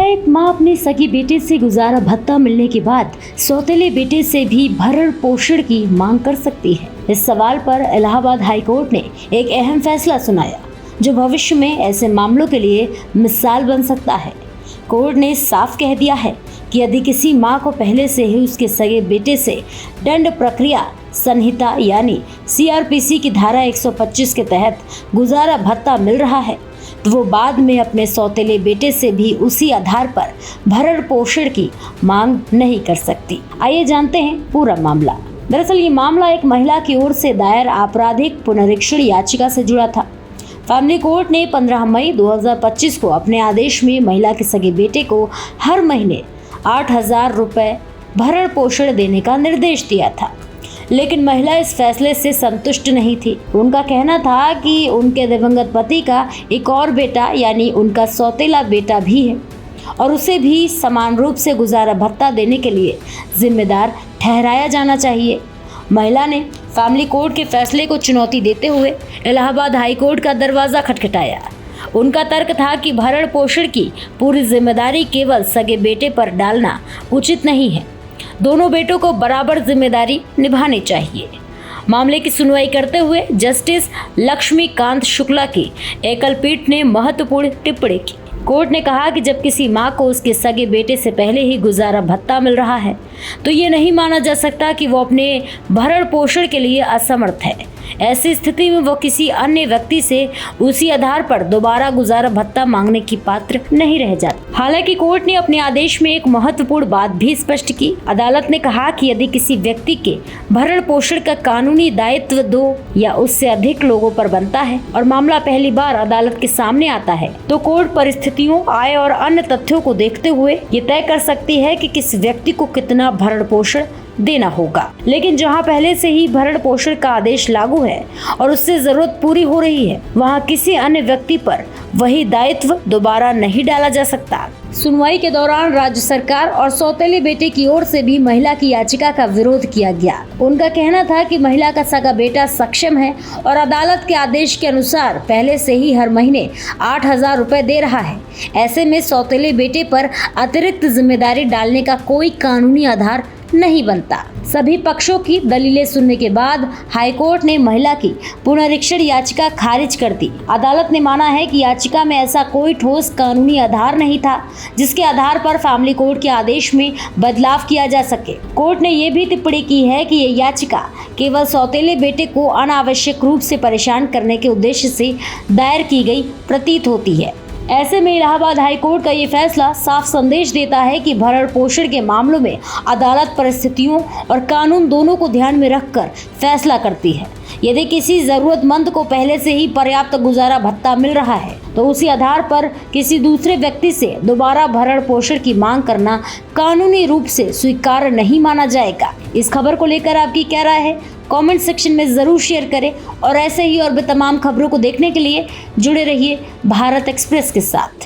एक माँ अपने सगी बेटे से गुजारा भत्ता मिलने के बाद सौतेले बेटे से भी भरण पोषण की मांग कर सकती है। इस सवाल पर इलाहाबाद हाई कोर्ट ने एक अहम फैसला सुनाया, जो भविष्य में ऐसे मामलों के लिए मिसाल बन सकता है। कोर्ट ने साफ कह दिया है कि यदि किसी माँ को पहले से ही उसके सगे बेटे से दंड प्रक्रिया संहिता यानी CRPC की धारा 125 के तहत गुजारा भत्ता मिल रहा है, तो वो बाद में अपने सौतेले बेटे से भी उसी आधार पर भरण पोषण की मांग नहीं कर सकती। आइए जानते हैं पूरा मामला। दरअसल ये मामला एक महिला की ओर से दायर आपराधिक पुनरीक्षण याचिका से जुड़ा था। फैमिली कोर्ट ने 15 मई 2025 को अपने आदेश में महिला के सगे बेटे को हर महीने 8,000 रुपए भरण पोषण देने का निर्देश दिया था, लेकिन महिला इस फैसले से संतुष्ट नहीं थी। उनका कहना था कि उनके दिवंगत पति का एक और बेटा यानी उनका सौतेला बेटा भी है और उसे भी समान रूप से गुजारा भत्ता देने के लिए जिम्मेदार ठहराया जाना चाहिए। महिला ने फैमिली कोर्ट के फैसले को चुनौती देते हुए इलाहाबाद हाई कोर्ट का दरवाजा खटखटाया। उनका तर्क था कि भरण पोषण की पूरी जिम्मेदारी केवल सगे बेटे पर डालना उचित नहीं है, दोनों बेटों को बराबर जिम्मेदारी निभानी चाहिए। मामले की सुनवाई करते हुए जस्टिस लक्ष्मीकांत शुक्ला की एकल पीठ ने महत्वपूर्ण टिप्पणी की। कोर्ट ने कहा कि जब किसी मां को उसके सगे बेटे से पहले ही गुजारा भत्ता मिल रहा है, तो ये नहीं माना जा सकता कि वो अपने भरण पोषण के लिए असमर्थ है। ऐसी स्थिति में वो किसी अन्य व्यक्ति से उसी आधार पर दोबारा गुजारा भत्ता मांगने की पात्र नहीं रह जाती। हालांकि कोर्ट ने अपने आदेश में एक महत्वपूर्ण बात भी स्पष्ट की। अदालत ने कहा कि यदि किसी व्यक्ति के भरण पोषण का कानूनी दायित्व 2 या उससे अधिक लोगों पर बनता है और मामला पहली बार अदालत के सामने आता है, तो कोर्ट परिस्थितियों, आय और अन्य तथ्यों को देखते हुए ये तय कर सकती है कि किस व्यक्ति को कितना भरण पोषण देना होगा। लेकिन जहां पहले से ही भरण पोषण का आदेश लागू है और उससे जरूरत पूरी हो रही है, वहां किसी अन्य व्यक्ति पर वही दायित्व दोबारा नहीं डाला जा सकता। सुनवाई के दौरान राज्य सरकार और सौतेले बेटे की ओर से भी महिला की याचिका का विरोध किया गया। उनका कहना था कि महिला का सगा बेटा सक्षम है और अदालत के आदेश के अनुसार पहले से ही हर महीने 8,000 रुपए दे रहा है। ऐसे में सौतेले बेटे पर अतिरिक्त जिम्मेदारी डालने का कोई कानूनी आधार नहीं बनता। सभी पक्षों की दलीलें सुनने के बाद हाईकोर्ट ने महिला की पुनरीक्षण याचिका खारिज कर दी। अदालत ने माना है कि याचिका में ऐसा कोई ठोस कानूनी आधार नहीं था जिसके आधार पर फैमिली कोर्ट के आदेश में बदलाव किया जा सके। कोर्ट ने यह भी टिप्पणी की है कि ये याचिका केवल सौतेले बेटे को अनावश्यक रूप से परेशान करने के उद्देश्य से दायर की गई प्रतीत होती है। ऐसे में इलाहाबाद हाई कोर्ट का ये फैसला साफ संदेश देता है कि भरण पोषण के मामलों में अदालत परिस्थितियों और कानून दोनों को ध्यान में रखकर फैसला करती है। यदि किसी जरूरतमंद को पहले से ही पर्याप्त गुजारा भत्ता मिल रहा है, तो उसी आधार पर किसी दूसरे व्यक्ति से दोबारा भरण पोषण की मांग करना कानूनी रूप से स्वीकार्य नहीं माना जाएगा। इस खबर को लेकर आपकी क्या राय है? कमेंट सेक्शन में जरूर शेयर करें और ऐसे ही और भी तमाम खबरों को देखने के लिए जुड़े रहिए भारत एक्सप्रेस के साथ।